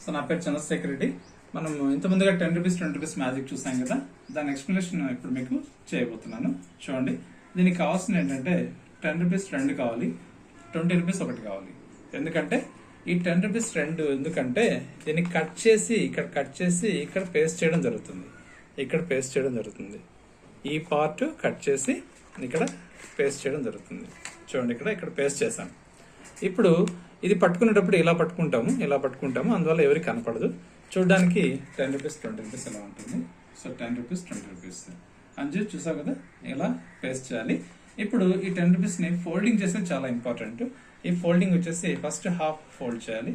So నా పేరు చంద్రశేఖర్ రెడ్డి. మనం ఇంతకుముందుగా 10 రూపీస్ 20 రూపీస్ మ్యాజిక్ చూసాం కదా, దాని ఎక్స్ప్లెనేషన్ ఇప్పుడు మీకు చేయబోతున్నాను. చూడండి, దీనికి కావాల్సిన ఏంటంటే 10 రూపీస్ 2 కావాలి, 20 రూపీస్ 1 కావాలి. ఎందుకంటే ఈ 10 రూపీస్ 2 ఎందుకంటే దీన్ని కట్ చేసి ఇక్కడ పేస్ట్ చేయడం జరుగుతుంది. ఈ పార్ట్ కట్ చేసి ఇక్కడ పేస్ట్ చేయడం జరుగుతుంది. చూడండి, ఇక్కడ పేస్ట్ చేశాను. ఇప్పుడు ఇది పట్టుకునేటప్పుడు ఇలా పట్టుకుంటాము, అందువల్ల ఎవరికి కనపడదు. చూడడానికి 10 రూపీస్ 20 రూపీస్ ఎలా ఉంటుంది. సో 10 రూపీస్ 20 రూపీస్ అని చెప్పి చూసావు కదా, ఇలా పేస్ట్ చేయాలి. ఇప్పుడు ఈ 10 రూపీస్ ని ఫోల్డింగ్ చేసేది చాలా ఇంపార్టెంట్. ఈ ఫోల్డింగ్ వచ్చేసి ఫస్ట్ హాఫ్ ఫోల్డ్ చేయాలి,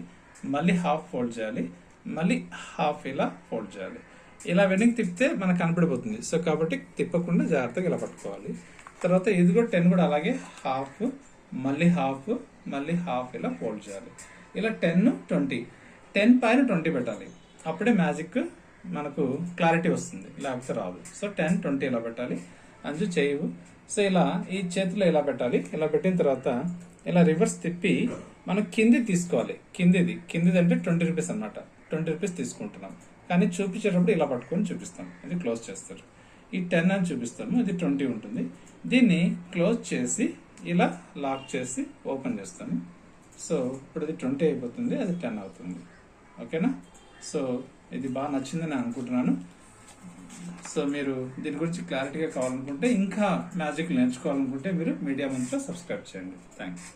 మళ్ళీ హాఫ్ ఫోల్డ్ చేయాలి, మళ్ళీ హాఫ్ ఇలా ఫోల్డ్ చేయాలి. ఇలా వెనక్కి తిప్పితే మనకు కనపడిపోతుంది. సో కాబట్టి తిప్పకుండా జాగ్రత్తగా ఇలా పట్టుకోవాలి. తర్వాత ఇది కూడా 10 కూడా అలాగే హాఫ్, మళ్ళీ హాఫ్, మళ్ళీ హాఫ్ ఇలా ఫోల్డ్ చేయాలి. ఇలా 10 20, 10 పైన 20 పెట్టాలి. అప్పుడే మ్యాజిక్ మనకు క్లారిటీ వస్తుంది, లేకపోతే రాదు. సో 10 20 ఇలా పెట్టాలి. అంచు చేయవు. సో ఇలా ఈ చేతిలో ఇలా పెట్టాలి. ఇలా పెట్టిన తర్వాత ఇలా రివర్స్ తిప్పి మనం కింది తీసుకోవాలి. కిందిది అంటే 20 రూపీస్ అనమాట. 20 రూపీస్ తీసుకుంటున్నాం, కానీ చూపించేటప్పుడు ఇలా పట్టుకొని చూపిస్తాం. ఇది క్లోజ్ చేస్తారు. ఈ 10 అని చూపిస్తాము, ఇది 20 ఉంటుంది. దీన్ని క్లోజ్ చేసి ఇలా లాక్ చేసి ఓపెన్ చేస్తాము. సో ఇప్పుడు ఇది 20 అయిపోతుంది, అది 10 అవుతుంది. ఓకేనా? సో ఇది బాగా నచ్చిందని నేను అనుకుంటున్నాను. సో మీరు దీని గురించి క్లారిటీగా కావాలనుకుంటే, ఇంకా మ్యాజిక్ నేర్చుకోవాలనుకుంటే మీరు మీడియా మంత్లో సబ్స్క్రైబ్ చేయండి. థ్యాంక్స్.